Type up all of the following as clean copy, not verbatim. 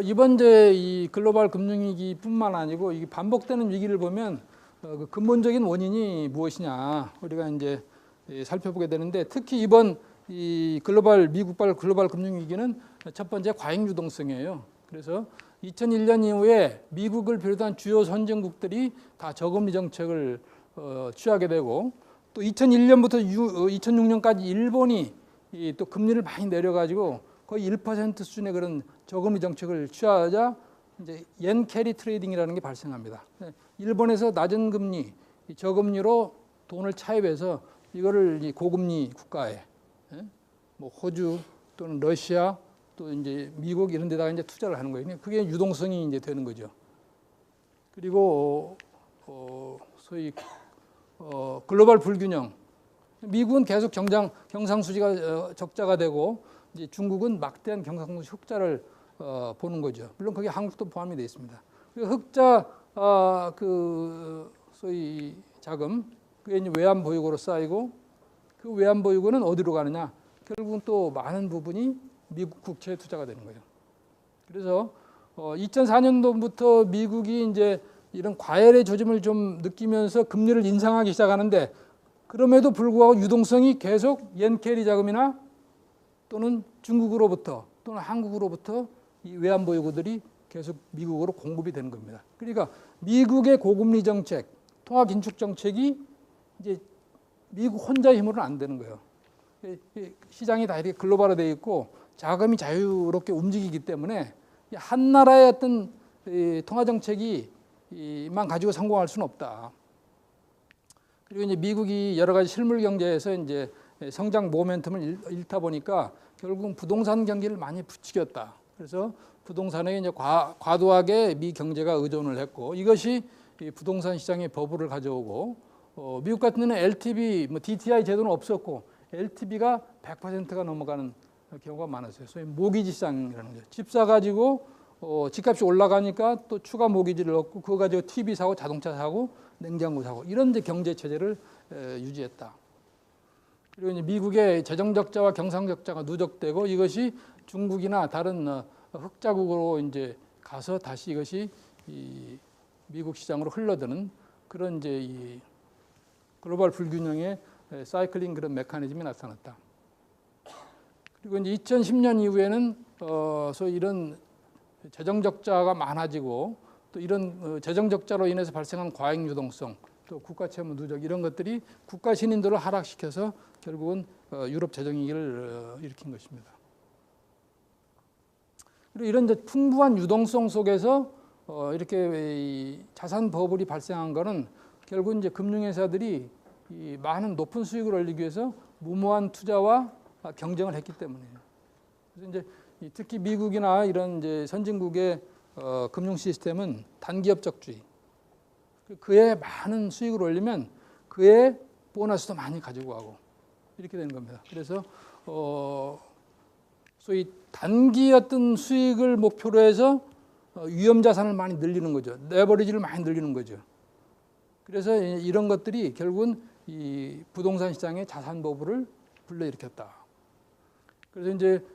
이번 이제 이 글로벌 금융위기뿐만 아니고 이 반복되는 위기를 보면 그 근본적인 원인이 무엇이냐 우리가 이제 살펴보게 되는데, 특히 이번 이 미국발 글로벌 금융위기는 첫 번째 과잉 유동성이에요. 그래서 2001년 이후에 미국을 비롯한 주요 선진국들이 다 저금리 정책을 취하게 되고, 또 2001년부터 2006년까지 일본이 또 금리를 많이 내려가지고 거의 1% 수준의 그런 저금리 정책을 취하자 이제 옌 캐리 트레이딩이라는 게 발생합니다. 일본에서 낮은 금리, 저금리로 돈을 차입해서 이거를 고금리 국가에, 뭐 호주 또는 러시아 또 이제 미국 이런 데다가 이제 투자를 하는 거예요. 그게 유동성이 이제 되는 거죠. 그리고 소위 글로벌 불균형. 미국은 계속 경상수지가 적자가 되고, 이제 중국은 막대한 경상수지 흑자를 보는 거죠. 물론 거기에 한국도 포함이 되어 있습니다. 흑자 그 소위 자금, 그게 이제 외환 보유고로 쌓이고, 그 외환 보유고는 어디로 가느냐? 결국은 또 많은 부분이 미국 국채에 투자가 되는 거예요. 그래서 2004년도부터 미국이 이제 이런 과열의 조짐을 좀 느끼면서 금리를 인상하기 시작하는데, 그럼에도 불구하고 유동성이 계속 옌캐리 자금이나 또는 중국으로부터 또는 한국으로부터 이 외환 보유고들이 계속 미국으로 공급이 되는 겁니다. 그러니까 미국의 고금리 정책, 통화 긴축 정책이 이제 미국 혼자 힘으로는 안 되는 거예요. 시장이 다 이렇게 글로벌화되어 있고 자금이 자유롭게 움직이기 때문에 한 나라의 어떤 통화 정책이만 가지고 성공할 수는 없다. 그리고 이제 미국이 여러 가지 실물 경제에서 이제 성장 모멘텀을 잃다 보니까 결국은 부동산 경기를 많이 부추겼다. 그래서 부동산에 이제 과도하게 미 경제가 의존을 했고, 이것이 부동산 시장의 버블을 가져오고, 미국 같은 데는 LTV, 뭐 DTI 제도는 없었고 LTV가 100%가 넘어가는 경우가 많았어요. 소위 모기지 시장이라는 거죠. 집 사가지고 집값이 올라가니까 또 추가 모기지를 얻고 그거 가지고 TV 사고 자동차 사고 냉장고 사고 이런 이제 경제 체제를 유지했다. 그리고 이제 미국의 재정 적자와 경상 적자가 누적되고, 이것이 중국이나 다른 흑자국으로 이제 가서 다시 이것이 이 미국 시장으로 흘러드는 그런 이제 이 글로벌 불균형의 사이클링 그런 메커니즘이 나타났다. 그리고 이제 2010년 이후에는 소위 이런 재정 적자가 많아지고, 또 이런 재정 적자로 인해서 발생한 과잉 유동성, 또 국가 채무 누적 이런 것들이 국가 신인도를 하락시켜서 결국은 유럽 재정 위기를 일으킨 것입니다. 그리고 이런 이제 풍부한 유동성 속에서 이렇게 자산 버블이 발생한 것은 결국 이제 금융회사들이 이 많은 높은 수익을 올리기 위해서 무모한 투자와 경쟁을 했기 때문이에요. 그래서 이제 특히 미국이나 이런 이제 선진국의 금융 시스템은 단기업적주의. 그에 많은 수익을 올리면 그에 보너스도 많이 가지고 가고 이렇게 되는 겁니다. 그래서 소위 단기 어떤 수익을 목표로 해서 위험 자산을 많이 늘리는 거죠. 레버리지를 많이 늘리는 거죠. 그래서 이런 것들이 결국은 이 부동산 시장의 자산 버블을 불러일으켰다. 그래서 이제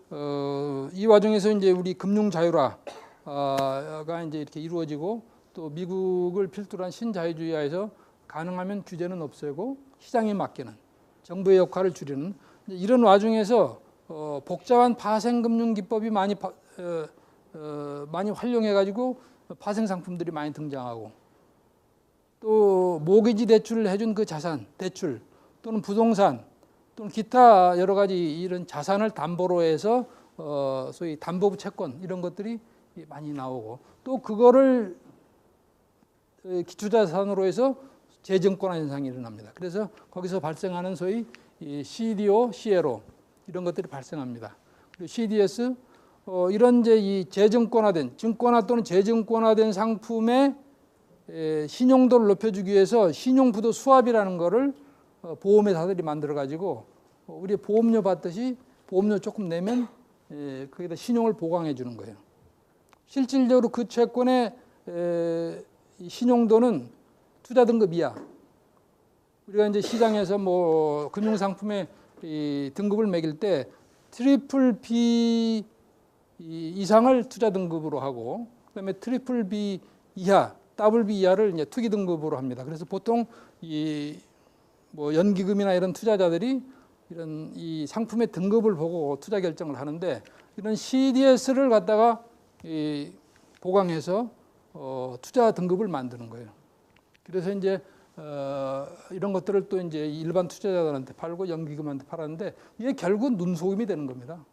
이 와중에서 이제 우리 금융 자유화가 이제 이렇게 이루어지고, 또 미국을 필두로 한 신자유주의화에서 가능하면 규제는 없애고 시장에 맡기는 정부의 역할을 줄이는 이런 와중에서 복잡한 파생금융 기법이 많이 활용해가지고 파생 상품들이 많이 등장하고, 또 모기지 대출을 해준 그 자산, 대출 또는 부동산 또는 기타 여러 가지 이런 자산을 담보로 해서 소위 담보부 채권 이런 것들이 많이 나오고, 또 그거를 기초자산으로 해서 재증권화 현상이 일어납니다. 그래서 거기서 발생하는 소위 CDO, CLO 이런 것들이 발생합니다. 그리고 CDS 이런 이제 이 재증권화된 증권화 또는 재증권화된 상품의 신용도를 높여주기 위해서 신용부도 수합이라는 거를 보험회사들이 만들어 가지고 우리 보험료 받듯이 보험료 조금 내면 거기다 신용을 보강해 주는 거예요. 실질적으로 그 채권의 신용도는 투자 등급 이하. 우리가 이제 시장에서 뭐 금융상품의 이 등급을 매길 때 트리플 B 이상을 투자 등급으로 하고, 그다음에 트리플 B 이하, 더블 B 이하를 이제 투기 등급으로 합니다. 그래서 보통 뭐 연기금이나 이런 투자자들이 이런 이 상품의 등급을 보고 투자 결정을 하는데, 이런 CDS를 갖다가 보강해서 투자 등급을 만드는 거예요. 그래서 이제 이런 것들을 또 이제 일반 투자자들한테 팔고 연기금한테 팔았는데, 이게 결국 눈속임이 되는 겁니다.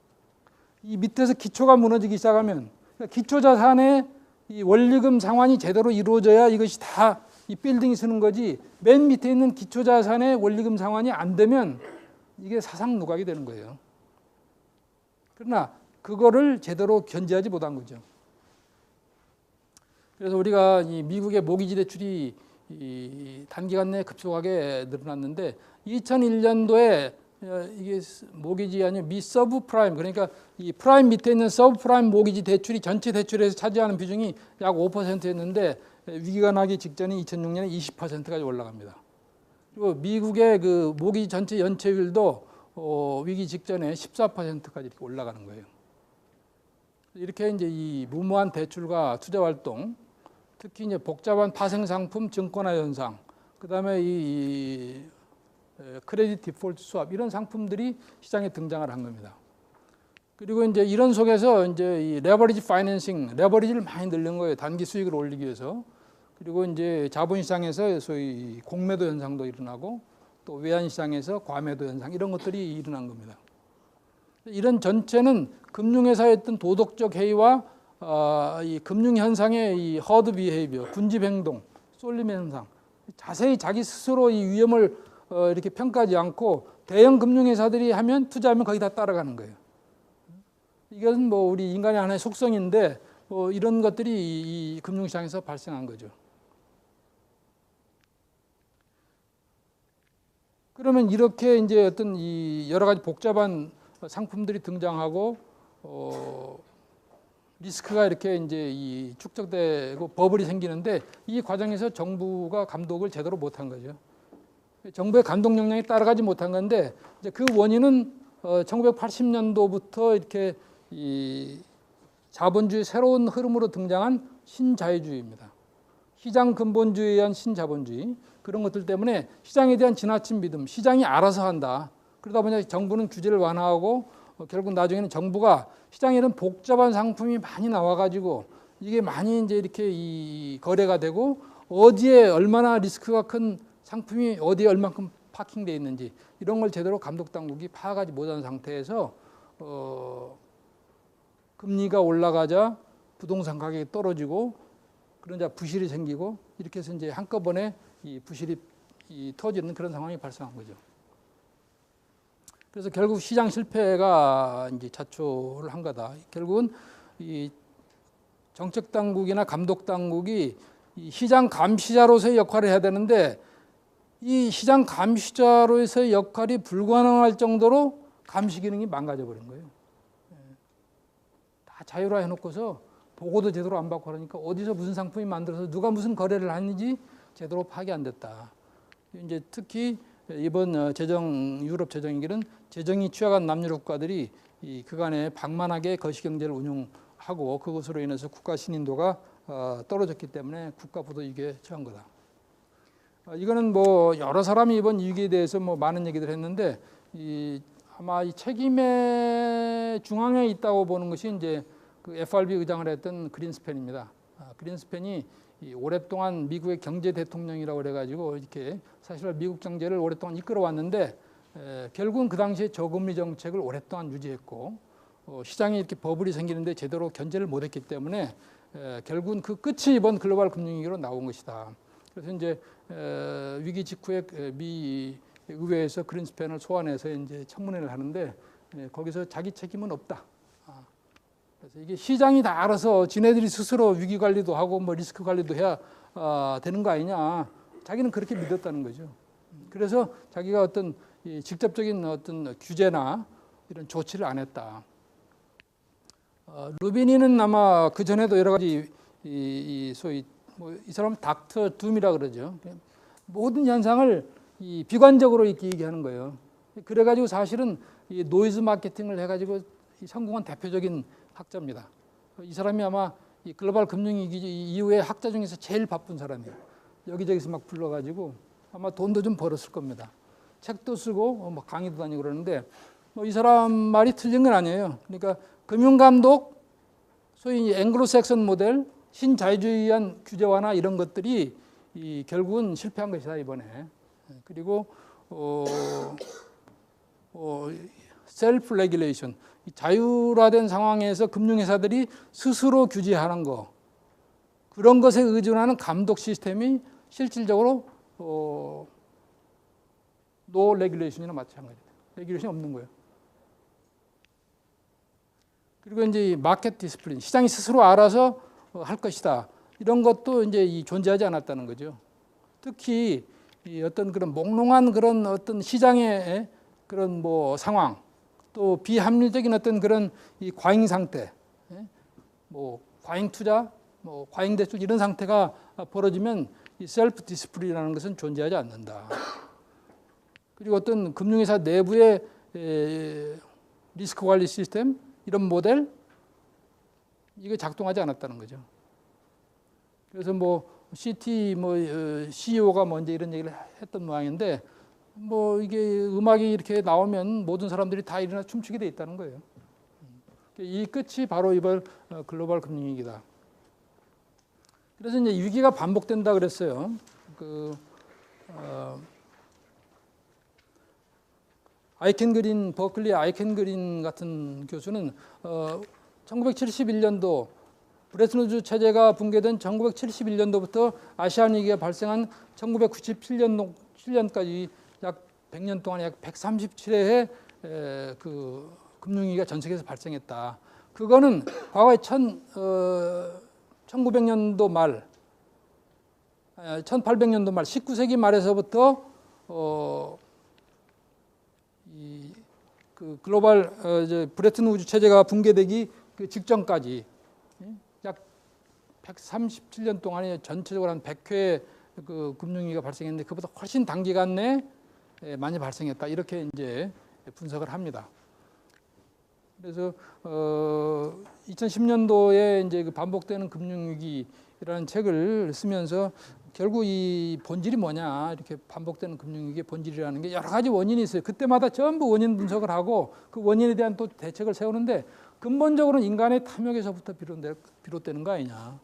이 밑에서 기초가 무너지기 시작하면, 그러니까 기초 자산의 이 원리금 상환이 제대로 이루어져야 이것이 다 이 빌딩이 서는 거지, 맨 밑에 있는 기초 자산의 원리금 상환이 안 되면 이게 사상 누각이 되는 거예요. 그러나 그거를 제대로 견제하지 못한 거죠. 그래서 우리가 이 미국의 모기지 대출이 이 단기간 내에 급속하게 늘어났는데, 2001년도에 이게 모기지 아니면 미서브 프라임, 그러니까 이 프라임 밑에 있는 서브 프라임 모기지 대출이 전체 대출에서 차지하는 비중이 약 5%였는데, 위기가 나기 직전인 2006년에 20%까지 올라갑니다. 그리고 미국의 그 모기지 전체 연체율도 위기 직전에 14%까지 이렇게 올라가는 거예요. 이렇게 이제 이 무모한 대출과 투자 활동, 특히 이제 복잡한 파생 상품 증권화 현상, 그다음에 이 크레딧 디폴트 스왑, 이런 상품들이 시장에 등장을 한 겁니다. 그리고 이제 이런 속에서 이제 이 레버리지 파이낸싱, 레버리지를 많이 늘린 거예요. 단기 수익을 올리기 위해서. 그리고 이제 자본시장에서 소위 공매도 현상도 일어나고, 또 외환시장에서 과매도 현상, 이런 것들이 일어난 겁니다. 이런 전체는 금융회사의 어떤 도덕적 해이와 이 금융현상의 이 허드 비헤이비어, 군집 행동, 쏠림 현상, 자세히 자기 스스로 이 위험을 이렇게 평가하지 않고 대형 금융회사들이 하면, 투자하면 거기 다 따라가는 거예요. 이것은 뭐 우리 인간의 하나의 속성인데, 뭐 이런 것들이 이 금융시장에서 발생한 거죠. 그러면 이렇게 이제 어떤 이 여러 가지 복잡한 상품들이 등장하고, 리스크가 이렇게 이제 이 축적되고 버블이 생기는데, 이 과정에서 정부가 감독을 제대로 못한 거죠. 정부의 감독 역량이 따라가지 못한 건데, 이제 그 원인은 1980년도부터 이렇게 이 자본주의 새로운 흐름으로 등장한 신자유주의입니다. 시장 근본주의에 의한 신자본주의, 그런 것들 때문에 시장에 대한 지나친 믿음, 시장이 알아서 한다. 그러다 보니 정부는 규제를 완화하고, 결국 나중에는 정부가 시장에 이런 복잡한 상품이 많이 나와가지고 이게 많이 이제 이렇게 이 거래가 되고, 어디에 얼마나 리스크가 큰 상품이 어디에 얼만큼 파킹되어 있는지, 이런 걸 제대로 감독 당국이 파악하지 못한 상태에서 금리가 올라가자 부동산 가격이 떨어지고, 그러자 부실이 생기고, 이렇게 해서 이제 한꺼번에 이 부실이 터지는 그런 상황이 발생한 거죠. 그래서 결국 시장 실패가 이제 자초를 한 거다. 결국은 이 정책 당국이나 감독 당국이 이 시장 감시자로서의 역할을 해야 되는데, 이 시장 감시자로서의 역할이 불가능할 정도로 감시 기능이 망가져 버린 거예요. 다 자율화 해놓고서 보고도 제대로 안 받고 그러니까 어디서 무슨 상품이 만들어서 누가 무슨 거래를 하는지 제대로 파악이 안 됐다. 이제 특히 이번 유럽 재정위기는 재정이 취약한 남유럽 국가들이 이 그간에 방만하게 거시경제를 운용하고, 그것으로 인해서 국가 신인도가 떨어졌기 때문에 국가 부도 위기에 처한 거다. 이거는 뭐 여러 사람이 이번 위기에 대해서 뭐 많은 얘기를 했는데, 아마 이 책임의 중앙에 있다고 보는 것이 이제 그 FRB 의장을 했던 그린스팬입니다. 그린스팬이 오랫동안 미국의 경제 대통령이라고 그래가지고 이렇게 사실 미국 경제를 오랫동안 이끌어왔는데, 결국은 그 당시에 저금리 정책을 오랫동안 유지했고, 시장에 이렇게 버블이 생기는데 제대로 견제를 못했기 때문에 결국은 그 끝이 이번 글로벌 금융위기로 나온 것이다. 그래서 이제 위기 직후에 미 의회에서 그린스팬을 소환해서 이제 청문회를 하는데, 거기서 자기 책임은 없다. 그래서 이게 시장이 다 알아서 지네들이 스스로 위기 관리도 하고 뭐 리스크 관리도 해야 되는 거 아니냐. 자기는 그렇게 믿었다는 거죠. 그래서 자기가 어떤 직접적인 어떤 규제나 이런 조치를 안 했다. 루비니는 아마 그 전에도 여러 가지 소위 뭐 이 사람은 닥터 둠이라 그러죠. 모든 현상을 비관적으로 이렇게 얘기하는 거예요. 그래가지고 사실은 이 노이즈 마케팅을 해가지고 성공한 대표적인 학자입니다. 이 사람이 아마 이 글로벌 금융위기 이후에 학자 중에서 제일 바쁜 사람이에요. 여기저기서 막 불러가지고 아마 돈도 좀 벌었을 겁니다. 책도 쓰고 뭐 강의도 다니고 그러는데 뭐 이 사람 말이 틀린 건 아니에요. 그러니까 금융감독, 소위 앵글로색슨 모델, 신자유주의한 규제 완화 이런 것들이 결국은 실패한 것이다 이번에. 그리고 셀프 레귤레이션, 자율화된 상황에서 금융회사들이 스스로 규제하는 거, 그런 것에 의존하는 감독 시스템이 실질적으로 노 레귤레이션이나 마찬가지입니다. 레귤레이션이 없는 거예요. 그리고 이제 마켓 디스플린, 시장이 스스로 알아서 할 것이다. 이런 것도 이제 존재하지 않았다는 거죠. 특히 어떤 그런 몽롱한 그런 어떤 시장의 그런 뭐 상황, 또 비합리적인 어떤 그런 이 과잉 상태, 뭐 과잉 투자, 뭐 과잉 대출 이런 상태가 벌어지면 이 셀프 디스플린이라는 것은 존재하지 않는다. 그리고 어떤 금융회사 내부의 리스크 관리 시스템 이런 모델 이게 작동하지 않았다는 거죠. 그래서 뭐 CT 뭐 CEO가 먼저 이런 얘기를 했던 모양인데 뭐 이게 음악이 이렇게 나오면 모든 사람들이 다 일어나 춤추게 돼 있다는 거예요. 이 끝이 바로 이번 글로벌 금융위기다. 그래서 이제 위기가 반복된다 그랬어요. 아이켄 그린, 버클리 아이켄 그린 같은 교수는 1971년도 브레튼 우즈 체제가 붕괴된 1971년도부터 아시안 위기가 발생한 1997년까지 약 100년 동안 약 137회의 그 금융위기가 전 세계에서 발생했다. 그거는 과거에 1900년도 말, 1800년도 말, 19세기 말에서부터 그 글로벌 브레튼 우즈 체제가 붕괴되기 그 직전까지 약 137년 동안에 전체적으로 한 100회 그 금융위기가 발생했는데 그보다 훨씬 단기간 내에 많이 발생했다. 이렇게 이제 분석을 합니다. 그래서 2010년도에 이제 그 반복되는 금융위기라는 책을 쓰면서 결국 이 본질이 뭐냐, 이렇게 반복되는 금융위기의 본질이라는 게 여러 가지 원인이 있어요. 그때마다 전부 원인 분석을 하고 그 원인에 대한 또 대책을 세우는데 근본적으로는 인간의 탐욕에서부터 비롯되는 거 아니냐.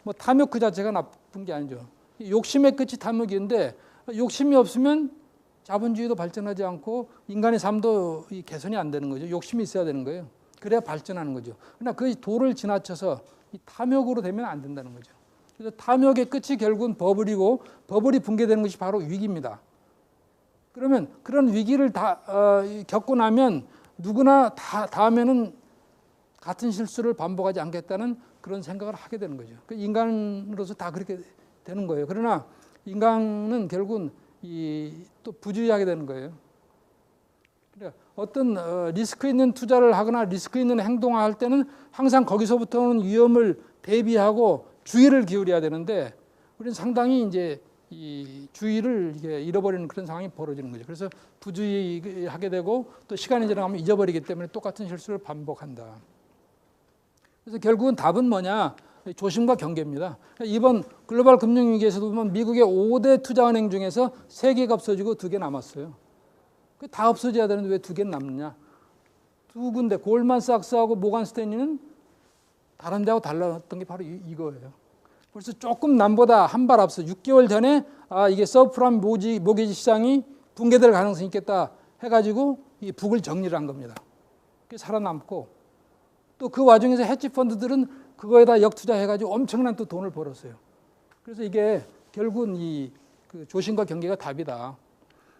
뭐 탐욕 그 자체가 나쁜 게 아니죠. 욕심의 끝이 탐욕인데 욕심이 없으면 자본주의도 발전하지 않고 인간의 삶도 개선이 안 되는 거죠. 욕심이 있어야 되는 거예요. 그래야 발전하는 거죠. 그러나 그 도를 지나쳐서 이 탐욕으로 되면 안 된다는 거죠. 그래서 탐욕의 끝이 결국은 버블이고 버블이 붕괴되는 것이 바로 위기입니다. 그러면 그런 위기를 다 겪고 나면 누구나 다음에는 같은 실수를 반복하지 않겠다는 그런 생각을 하게 되는 거죠. 그 인간으로서 다 그렇게 되는 거예요. 그러나 인간은 결국은 또 부주의하게 되는 거예요. 그러니까 어떤 리스크 있는 투자를 하거나 리스크 있는 행동을 할 때는 항상 거기서부터는 위험을 대비하고 주의를 기울여야 되는데 우리는 상당히 이제 이 주의를 잃어버리는 그런 상황이 벌어지는 거죠. 그래서 부주의하게 되고 또 시간이 지나가면 잊어버리기 때문에 똑같은 실수를 반복한다. 그래서 결국은 답은 뭐냐? 조심과 경계입니다. 이번 글로벌 금융위기에서도 보면 미국의 5대 투자은행 중에서 3개가 없어지고 2개 남았어요. 다 없어져야 되는데 왜 2개는 남느냐? 2군데 골만삭스하고 모건 스탠리는 다른 데하고 달랐던 게 바로 이거예요. 그래서 조금 남보다 한 발 앞서 6개월 전에 이게 서프라임 모기지 시장이 붕괴될 가능성이 있겠다 해가지고 이 북을 정리를 한 겁니다. 그게 살아남고 또 그 와중에서 헤지 펀드들은 그거에다 역투자해가지고 엄청난 또 돈을 벌었어요. 그래서 이게 결국은 그 조심과 경계가 답이다.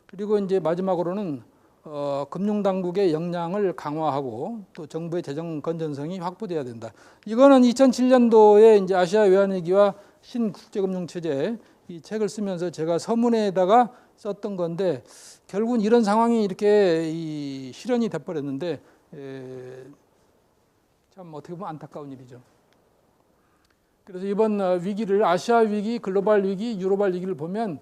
그리고 이제 마지막으로는 금융당국의 역량을 강화하고 또 정부의 재정 건전성이 확보돼야 된다. 이거는 2007년도에 이제 아시아 외환위기와 신국제금융체제 이 책을 쓰면서 제가 서문에다가 썼던 건데 결국은 이런 상황이 이렇게 실현이 돼버렸는데 참 어떻게 보면 안타까운 일이죠. 그래서 이번 위기를 아시아 위기, 글로벌 위기, 유로발 위기를 보면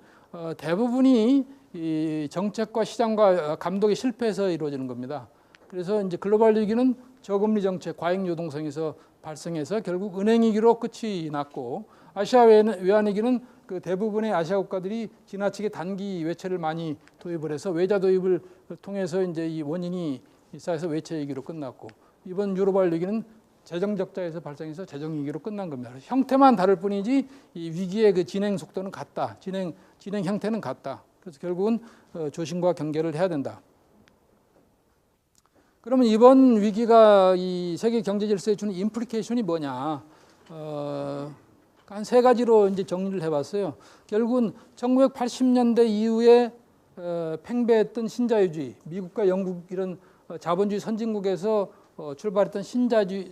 대부분이 이 정책과 시장과 감독의 실패에서 이루어지는 겁니다. 그래서 이제 글로벌 위기는 저금리 정책, 과잉 유동성에서 발생해서 결국 은행 위기로 끝이 났고, 아시아 외환 위기는 그 대부분의 아시아 국가들이 지나치게 단기 외채를 많이 도입을 해서 외자 도입을 통해서 이제 이 원인이 쌓여서 외채 위기로 끝났고, 이번 유로발 위기는 재정 적자에서 발생해서 재정 위기로 끝난 겁니다. 형태만 다를 뿐이지 이 위기의 그 진행 속도는 같다. 진행 형태는 같다. 그래서 결국은 조심과 경계를 해야 된다. 그러면 이번 위기가 이 세계 경제 질서에 주는 임플리케이션이 뭐냐? 한 세 가지로 이제 정리를 해봤어요. 결국은 1980년대 이후에 팽배했던 신자유주의, 미국과 영국 이런 자본주의 선진국에서 출발했던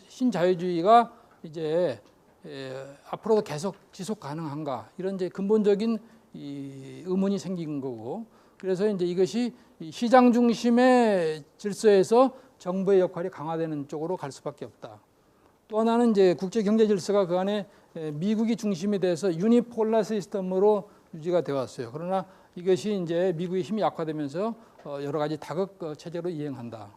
신자유주의가 이제 앞으로도 계속 지속 가능한가, 이런 이제 근본적인 이 의문이 생긴 거고, 그래서 이제 이것이 시장 중심의 질서에서 정부의 역할이 강화되는 쪽으로 갈 수밖에 없다. 또 하나는 이제 국제 경제 질서가 그 안에 미국이 중심이 돼서 유니폴라 시스템으로 유지가 되어 왔어요. 그러나 이것이 이제 미국의 힘이 약화되면서 여러 가지 다극 체제로 이행한다.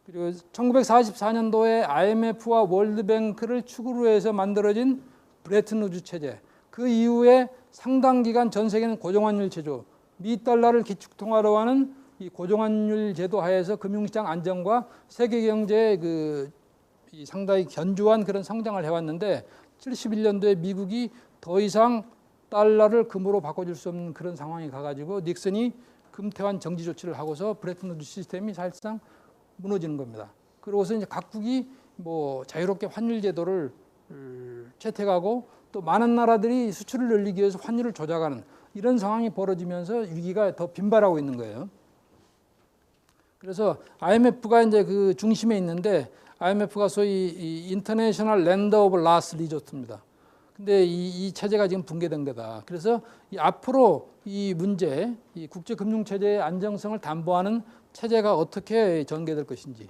그리고 1944년도에 IMF와 월드뱅크를 축으로 해서 만들어진 브레튼 우드 체제, 그 이후에 상당 기간 전 세계는 고정환율 제조, 미 달러를 기축통화로 하는 이 고정환율 제도 하에서 금융시장 안정과 세계 경제의 그 상당히 견조한 그런 성장을 해왔는데, 71년도에 미국이 더 이상 달러를 금으로 바꿔줄 수 없는 그런 상황이 가가지고 닉슨이 금태환 정지 조치를 하고서 브레튼 우드 시스템이 사실상 무너지는 겁니다. 그러고서 이제 각국이 뭐 자유롭게 환율 제도를 채택하고 또 많은 나라들이 수출을 늘리기 위해서 환율을 조작하는 이런 상황이 벌어지면서 위기가 더 빈발하고 있는 거예요. 그래서 IMF가 이제 그 중심에 있는데, IMF가 소위 인터내셔널 랜더 오브 라스트 리조트입니다. 근데 이 체제가 지금 붕괴된 거다. 그래서 앞으로 이 문제, 이 국제 금융 체제의 안정성을 담보하는 체제가 어떻게 전개될 것인지.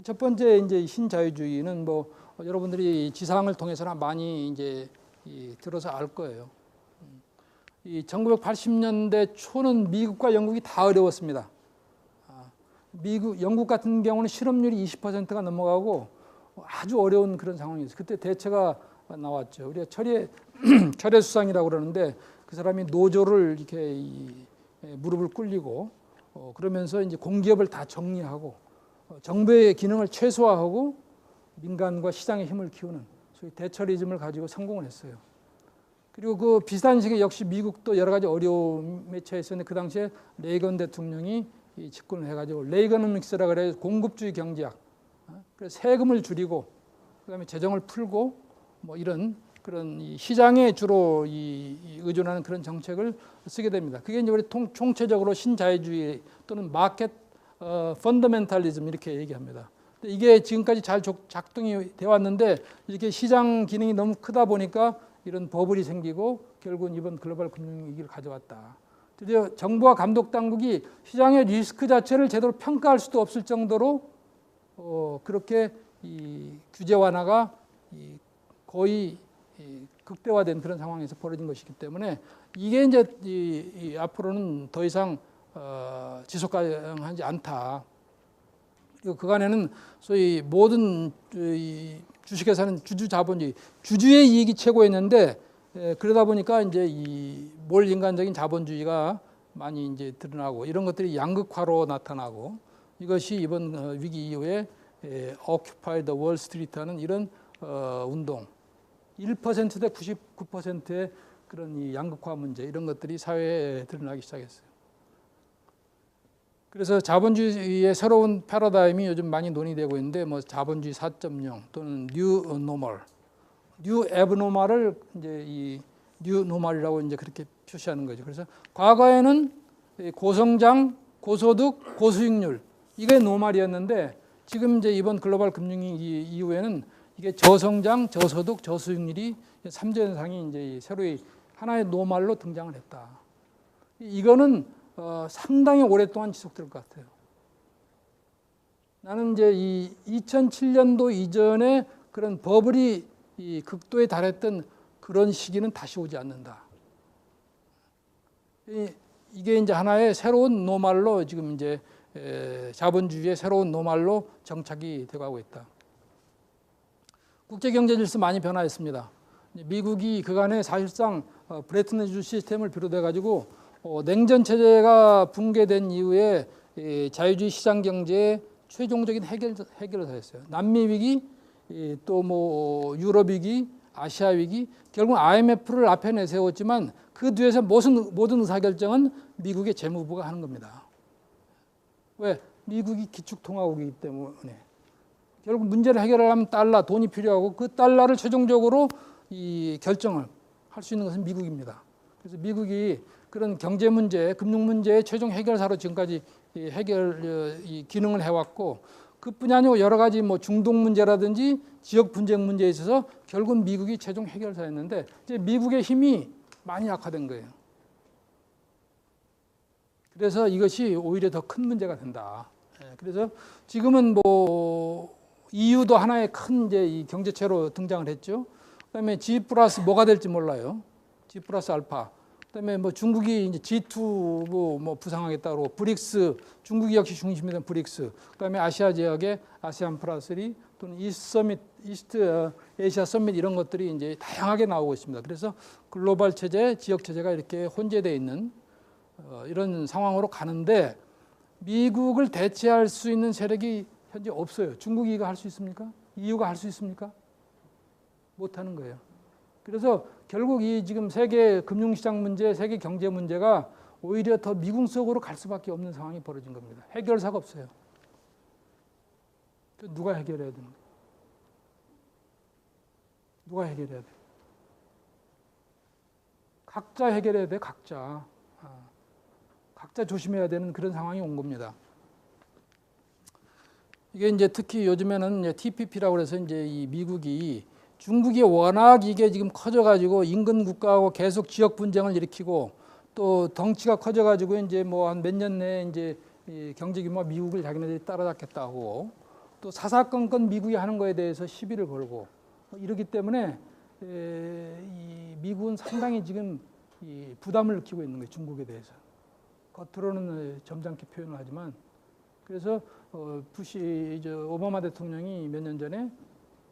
첫 번째 이제 신자유주의는 뭐 여러분들이 지상을 통해서나 많이 이제 들어서 알 거예요. 이 1980년대 초는 미국과 영국이 다 어려웠습니다. 영국 같은 경우는 실업률이 20%가 넘어가고 아주 어려운 그런 상황이었어요. 그때 대처가 나왔죠. 우리가 철의 수상이라고 그러는데, 그 사람이 노조를 이렇게 무릎을 꿇리고 그러면서 이제 공기업을 다 정리하고 정부의 기능을 최소화하고 민간과 시장의 힘을 키우는 소위 대처리즘을 가지고 성공을 했어요. 그리고 그 비슷한 시기에 역시 미국도 여러 가지 어려움에 처했었는데, 그 당시에 레이건 대통령이 집권을 해가지고 레이거노믹스라 그래, 공급주의 경제학, 그래서 세금을 줄이고 그다음에 재정을 풀고 뭐 이런 그런 시장에 주로 의존하는 그런 정책을 쓰게 됩니다. 그게 이제 우리 총체적으로 신자유주의 또는 마켓 펀더멘탈리즘 이렇게 얘기합니다. 이게 지금까지 잘 작동이 되어 왔는데, 이렇게 시장 기능이 너무 크다 보니까 이런 버블이 생기고 결국은 이번 글로벌 금융위기를 가져왔다. 드디어 정부와 감독 당국이 시장의 리스크 자체를 제대로 평가할 수도 없을 정도로 그렇게 이 규제 완화가 거의 극대화된 그런 상황에서 벌어진 것이기 때문에, 이게 이제 앞으로는 더 이상 지속 가능하지 않다. 그리고 그간에는 소위 모든 주식회사는 주주 자본주의, 주주의 이익이 최고였는데, 그러다 보니까 이제 이 몰인간적인 자본주의가 많이 이제 드러나고, 이런 것들이 양극화로 나타나고, 이것이 이번 위기 이후에 Occupy the Wall Street 하는 이런 운동, 1%대 99%의 그런 이 양극화 문제, 이런 것들이 사회에 드러나기 시작했어요. 그래서 자본주의의 새로운 패러다임이 요즘 많이 논의되고 있는데, 뭐 자본주의 4.0 또는 뉴 노멀, 뉴 애브노멀을 이제 이 뉴 노멀이라고 이제 그렇게 표시하는 거죠. 그래서 과거에는 고성장, 고소득, 고수익률, 이게 노멀이었는데, 지금 이제 이번 글로벌 금융위기 이후에는 이게 저성장, 저소득, 저수익률이 3대 현상이 이제 새로이 하나의 노멀로 등장을 했다. 이거는 상당히 오랫동안 지속될 것 같아요. 나는 이제 이 2007년도 이전에 그런 버블이 이 극도에 달했던 그런 시기는 다시 오지 않는다. 이게 이제 하나의 새로운 노멀로 지금 이제 자본주의의 새로운 노말로 정착이 되어가고 있다. 국제경제 질서 많이 변화했습니다. 미국이 그간에 사실상 브레튼 우드 시스템을 비롯해 가지고 냉전 체제가 붕괴된 이후에 자유주의 시장 경제의 최종적인 해결을 하였어요. 남미 위기, 또 뭐 유럽 위기, 아시아 위기, 결국 IMF를 앞에 내세웠지만 그 뒤에서 모든 의사결정은 미국의 재무부가 하는 겁니다. 왜? 미국이 기축통화국이기 때문에. 결국 문제를 해결하려면 달러, 돈이 필요하고 그 달러를 최종적으로 이 결정을 할 수 있는 것은 미국입니다. 그래서 미국이 그런 경제 문제, 금융 문제의 최종 해결사로 지금까지 이 기능을 해왔고, 그뿐이 아니고 여러 가지 뭐 중동 문제라든지 지역 분쟁 문제에 있어서 결국 미국이 최종 해결사였는데 이제 미국의 힘이 많이 약화된 거예요. 그래서 이것이 오히려 더 큰 문제가 된다. 그래서 지금은 뭐 EU도 하나의 큰 이제 이 경제체로 등장을 했죠. 그다음에 G 플러스 뭐가 될지 몰라요. G 플러스 알파. 그다음에 뭐 중국이 이제 G2고 뭐 부상하겠다고 브릭스, 중국이 역시 중심이 된 브릭스. 그다음에 아시아 지역의 아세안 플러스 3 또는 이스트 아시아 서밋 이런 것들이 이제 다양하게 나오고 있습니다. 그래서 글로벌 체제, 지역 체제가 이렇게 혼재되어 있는 이런 상황으로 가는데 미국을 대체할 수 있는 세력이 현재 없어요. 중국이 이거 할 수 있습니까? EU가 할 수 있습니까? 못하는 거예요. 그래서 결국 이 지금 세계 금융시장 문제, 세계 경제 문제가 오히려 더 미국 속으로 갈 수밖에 없는 상황이 벌어진 겁니다. 해결사가 없어요. 누가 해결해야 되는 거예요? 누가 해결해야 돼? 각자 해결해야 돼, 각자. 각자 조심해야 되는 그런 상황이 온 겁니다. 이게 이제 특히 요즘에는 TPP라고 해서 이제 이 미국이 중국이 워낙 이게 지금 커져가지고 인근 국가하고 계속 지역 분쟁을 일으키고 또 덩치가 커져가지고 이제 뭐 한 몇 년 내에 이제 이 경제 규모가 미국을 자기네들이 따라잡겠다고 또 사사건건 미국이 하는 거에 대해서 시비를 걸고 이러기 때문에 이 미국은 상당히 지금 이 부담을 느끼고 있는 거예요. 중국에 대해서. 겉으로는 점잖게 표현을 하지만 그래서 오바마 대통령이 몇 년 전에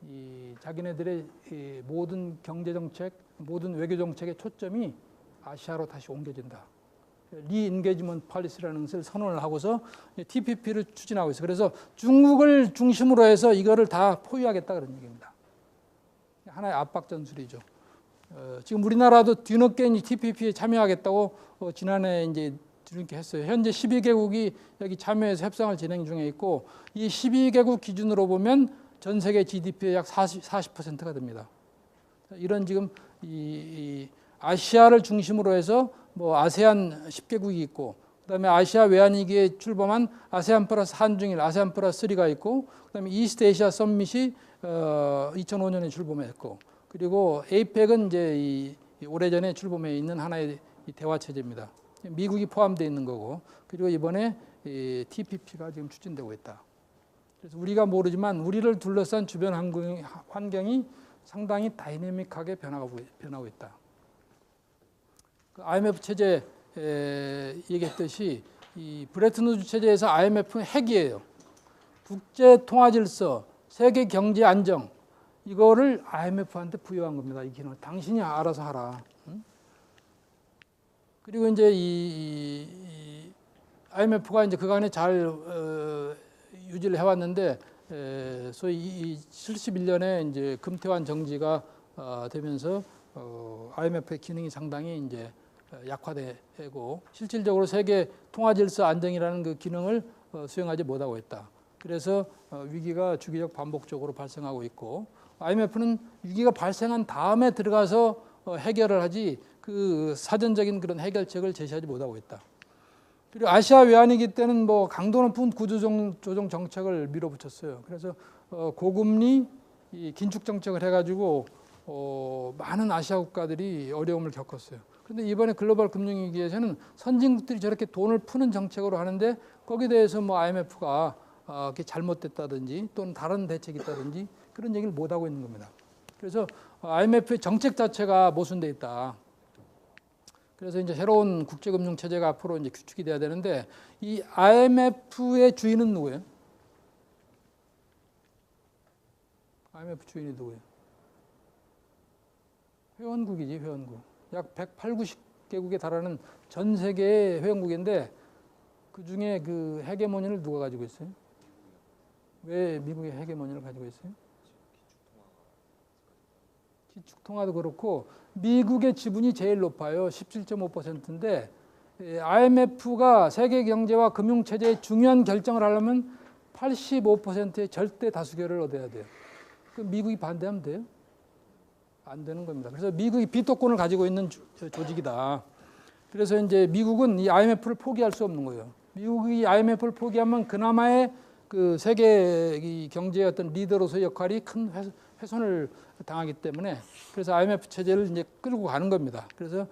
이 자기네들의 이 모든 경제 정책, 모든 외교 정책의 초점이 아시아로 다시 옮겨진다. 리인게이지먼트 폴리시라는 것을 선언을 하고서 TPP를 추진하고 있어요. 그래서 중국을 중심으로 해서 이거를 다 포위하겠다 그런 얘기입니다. 하나의 압박 전술이죠. 지금 우리나라도 뒤늦게 TPP에 참여하겠다고 지난해 이제 이렇게 했어요. 현재 12개국이 여기 참여해서 협상을 진행 중에 있고 이 12개국 기준으로 보면 전 세계 GDP의 약 40%가 됩니다. 이런 지금 이 아시아를 중심으로 해서 뭐 아세안 10개국이 있고 그다음에 아시아 외환위기에 출범한 아세안 플러스 한중일, 아세안 플러스 3가 있고 그다음에 이스트 아시아 서밋이 2005년에 출범했고 그리고 에이펙은 이제 오래전에 출범해 있는 하나의 대화 체제입니다. 미국이 포함되어 있는 거고 그리고 이번에 TPP가 지금 추진되고 있다. 그래서 우리가 모르지만 우리를 둘러싼 주변 환경이 상당히 다이내믹하게 변하고 있다. 그 IMF 체제 얘기했듯이 이 브레튼 우드 체제에서 IMF는 핵이에요. 국제 통화 질서, 세계 경제 안정 이거를 IMF한테 부여한 겁니다. 이 기능 당신이 알아서 하라. 그리고 이제 이 IMF가 이제 그간에 잘 유지를 해왔는데 소위 이 71년에 이제 금태환 정지가 되면서 IMF의 기능이 상당히 이제 약화되고 실질적으로 세계 통화 질서 안정이라는 그 기능을 수행하지 못하고 있다. 그래서 위기가 주기적 반복적으로 발생하고 있고 IMF는 위기가 발생한 다음에 들어가서 해결을 하지 그 사전적인 그런 해결책을 제시하지 못하고 있다. 그리고 아시아 외환위기 때는 뭐 강도 높은 구조조정 정책을 밀어붙였어요. 그래서 고금리 긴축 정책을 해가지고 많은 아시아 국가들이 어려움을 겪었어요. 그런데 이번에 글로벌 금융위기에서는 선진국들이 저렇게 돈을 푸는 정책으로 하는데 거기에 대해서 뭐 IMF가 잘못됐다든지 또는 다른 대책이 있다든지 그런 얘기를 못 하고 있는 겁니다. 그래서 IMF의 정책 자체가 모순돼 있다. 그래서 이제 새로운 국제금융 체제가 앞으로 이제 구축이 돼야 되는데 이 IMF의 주인은 누구예요? IMF 주인이 누구예요? 회원국이지, 회원국. 약 180개국에 달하는 전 세계의 회원국인데 그 중에 그 헤게모니를 누가 가지고 있어요? 왜 미국의 헤게모니를 가지고 있어요? 기축통화도 그렇고 미국의 지분이 제일 높아요. 17.5%인데 IMF가 세계 경제와 금융 체제의 중요한 결정을 하려면 85%의 절대 다수결을 얻어야 돼요. 그럼 미국이 반대하면 돼요? 안 되는 겁니다. 그래서 미국이 비토권을 가지고 있는 조직이다. 그래서 이제 미국은 이 IMF를 포기할 수 없는 거예요. 미국이 IMF를 포기하면 그나마의 그 세계 경제의 어떤 리더로서의 역할이 큰 훼손을 당하기 때문에 그래서 IMF 체제를 이제 끌고 가는 겁니다. 그래서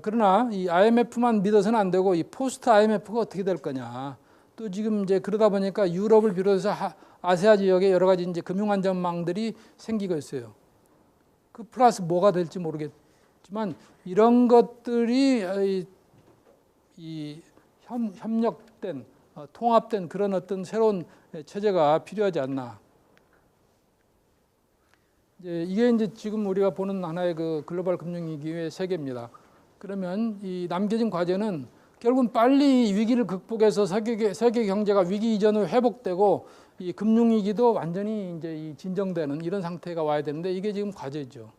그러나 이 IMF만 믿어서는 안 되고 이 포스트 IMF가 어떻게 될 거냐. 또 지금 이제 그러다 보니까 유럽을 비롯해서 아시아 지역에 여러 가지 이제 금융 안전망들이 생기고 있어요. 그 플러스 뭐가 될지 모르겠지만 이런 것들이 이 협력된 통합된 그런 어떤 새로운 체제가 필요하지 않나. 이게 이제 지금 우리가 보는 하나의 그 글로벌 금융위기의 세계입니다. 그러면 이 남겨진 과제는 결국은 빨리 위기를 극복해서 세계 경제가 위기 이전으로 회복되고 이 금융위기도 완전히 이제 이 진정되는 이런 상태가 와야 되는데 이게 지금 과제죠.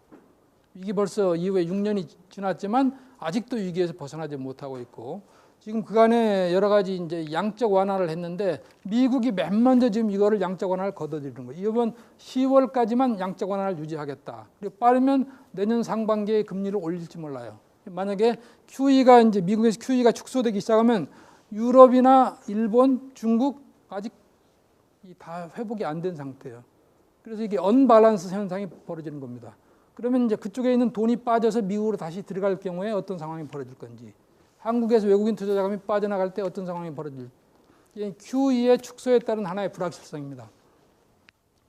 이게 벌써 이후에 6년이 지났지만 아직도 위기에서 벗어나지 못하고 있고 지금 그간에 여러 가지 이제 양적 완화를 했는데 미국이 맨 먼저 지금 이거를 양적 완화를 걷어들이는 거예요. 이번 10월까지만 양적 완화를 유지하겠다. 그리고 빠르면 내년 상반기에 금리를 올릴지 몰라요. 만약에 QE가 이제 미국에서 QE가 축소되기 시작하면 유럽이나 일본, 중국 아직 다 회복이 안 된 상태예요. 그래서 이게 언밸런스 현상이 벌어지는 겁니다. 그러면 이제 그쪽에 있는 돈이 빠져서 미국으로 다시 들어갈 경우에 어떤 상황이 벌어질 건지, 한국에서 외국인 투자 자금이 빠져나갈 때 어떤 상황이 벌어질지, QE의 축소에 따른 하나의 불확실성입니다.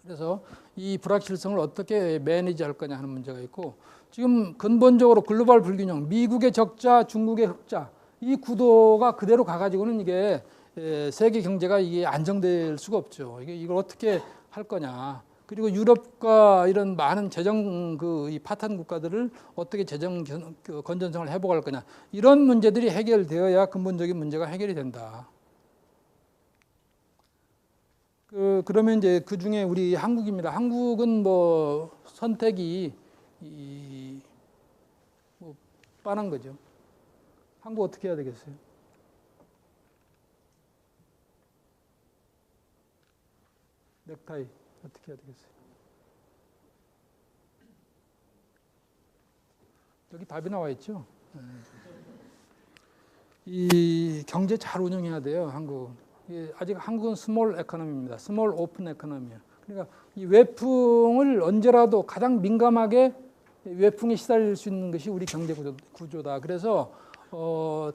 그래서 이 불확실성을 어떻게 매니지할 거냐 하는 문제가 있고, 지금 근본적으로 글로벌 불균형, 미국의 적자, 중국의 흑자, 이 구도가 그대로 가가지고는 이게 세계 경제가 이게 안정될 수가 없죠. 이걸 어떻게 할 거냐. 그리고 유럽과 이런 많은 재정 이 파탄 국가들을 어떻게 재정 건전성을 회복할 거냐. 이런 문제들이 해결되어야 근본적인 문제가 해결이 된다. 그러면 이제 그 중에 우리 한국입니다. 한국은 뭐 선택이 뭐 뻔한 거죠. 한국 어떻게 해야 되겠어요? 넥타이 어떻게 해야 되겠어요? 여기 답이 나와 있죠. 이 경제 잘 운영해야 돼요, 한국. 아직 한국은 스몰 에코노미입니다. 스몰 오픈 에코노미예요. 그러니까 이 외풍을 언제라도 가장 민감하게 외풍에 시달릴 수 있는 것이 우리 경제 구조다. 그래서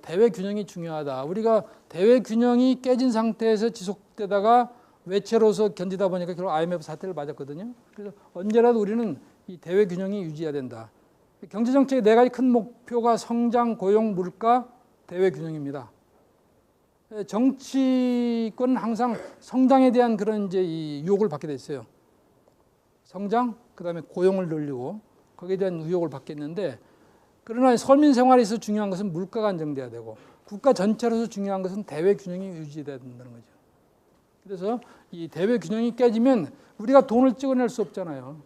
대외 균형이 중요하다. 우리가 대외 균형이 깨진 상태에서 지속되다가 외채로서 견디다 보니까 결국 IMF 사태를 맞았거든요. 그래서 언제라도 우리는 이 대외 균형이 유지해야 된다. 경제 정책의 네 가지 큰 목표가 성장, 고용, 물가, 대외 균형입니다. 정치권은 항상 성장에 대한 그런 이제 이 유혹을 받게 돼 있어요. 성장, 그다음에 고용을 늘리고 거기에 대한 유혹을 받겠는데, 그러나 서민 생활에서 중요한 것은 물가가 안정돼야 되고 국가 전체로서 중요한 것은 대외 균형이 유지돼야 된다는 거죠. 그래서 이 대외 균형이 깨지면 우리가 돈을 찍어낼 수 없잖아요.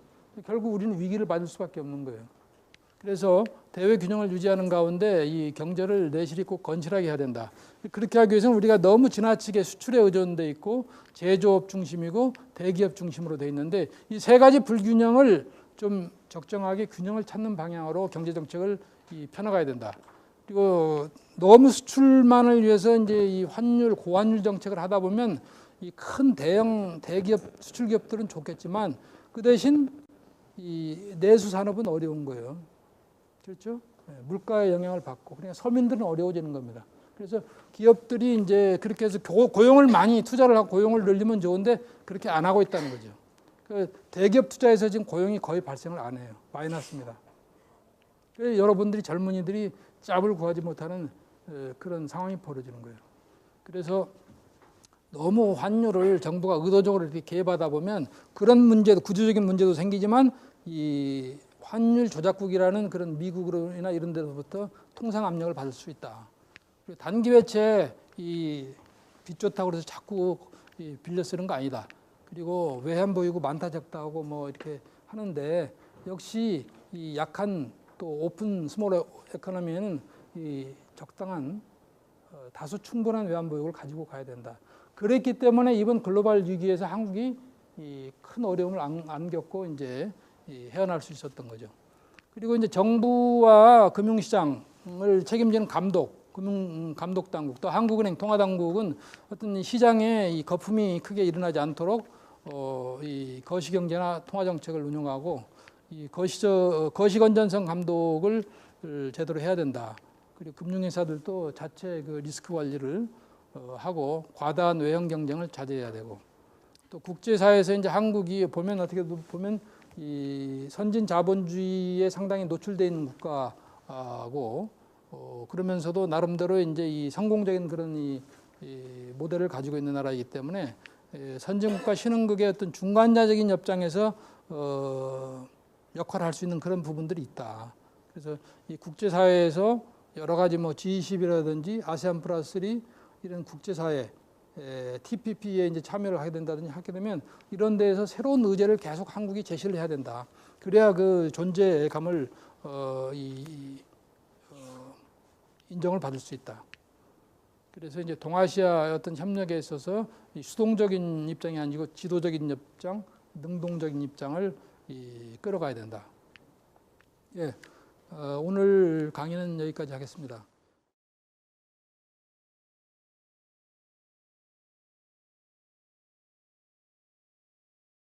결국 우리는 위기를 맞을 수밖에 없는 거예요. 그래서 대외 균형을 유지하는 가운데 이 경제를 내실이 꼭 건실하게 해야 된다. 그렇게 하기 위해서는 우리가 너무 지나치게 수출에 의존돼 있고 제조업 중심이고 대기업 중심으로 돼 있는데 이 세 가지 불균형을 좀 적정하게 균형을 찾는 방향으로 경제 정책을 펴나가야 된다. 그리고 너무 수출만을 위해서 이제 이 환율 고환율 정책을 하다 보면 이 큰 대형 대기업 수출 기업들은 좋겠지만 그 대신 이 내수 산업은 어려운 거예요. 그렇죠? 물가의 영향을 받고 그러니까 서민들은 어려워지는 겁니다. 그래서 기업들이 이제 그렇게 해서 고용을 많이 투자를 하고 고용을 늘리면 좋은데 그렇게 안 하고 있다는 거죠. 그 대기업 투자에서 지금 고용이 거의 발생을 안 해요. 마이너스입니다. 그래서 여러분들이 젊은이들이 짭을 구하지 못하는 그런 상황이 벌어지는 거예요. 그래서 너무 환율을 정부가 의도적으로 이렇게 개입하다 보면 그런 문제도 구조적인 문제도 생기지만 이 환율 조작국이라는 그런 미국이나 이런 데로부터 통상 압력을 받을 수 있다. 그리고 단기 외채 이 빚 좋다고 그래서 자꾸 빌려 쓰는 거 아니다. 그리고 외환 보유고 많다 적다 하고 뭐 이렇게 하는데 역시 이 약한 또 오픈 스몰 에코노미에는 이 적당한 다소 충분한 외환 보유고를 가지고 가야 된다. 그랬기 때문에 이번 글로벌 위기에서 한국이 이 큰 어려움을 안 겪고 이제 헤어날 수 있었던 거죠. 그리고 이제 정부와 금융시장을 책임지는 금융감독 당국, 또 한국은행 통화당국은 어떤 시장에 이 거품이 크게 일어나지 않도록 이 거시경제나 통화정책을 운영하고 이 거시건전성 감독을 제대로 해야 된다. 그리고 금융회사들도 자체 그 리스크 관리를 하고 과다한 외형 경쟁을 자제해야 되고 또 국제사회에서 이제 한국이 보면 어떻게 보면 이 선진 자본주의에 상당히 노출되어 있는 국가고 그러면서도 나름대로 이제 이 성공적인 그런 이 모델을 가지고 있는 나라이기 때문에 선진국과 신흥국의 어떤 중간자적인 입장에서 역할을 할 수 있는 그런 부분들이 있다. 그래서 이 국제사회에서 여러 가지 뭐 G20이라든지 아세안 플러스 3 이런 국제사회 TPP에 이제 참여를 하게 된다든지 하게 되면 이런 데에서 새로운 의제를 계속 한국이 제시를 해야 된다. 그래야 그 존재감을 인정을 받을 수 있다. 그래서 이제 동아시아 어떤 협력에 있어서 이 수동적인 입장이 아니고 지도적인 입장, 능동적인 입장을 끌어가야 된다. 예, 오늘 강의는 여기까지 하겠습니다.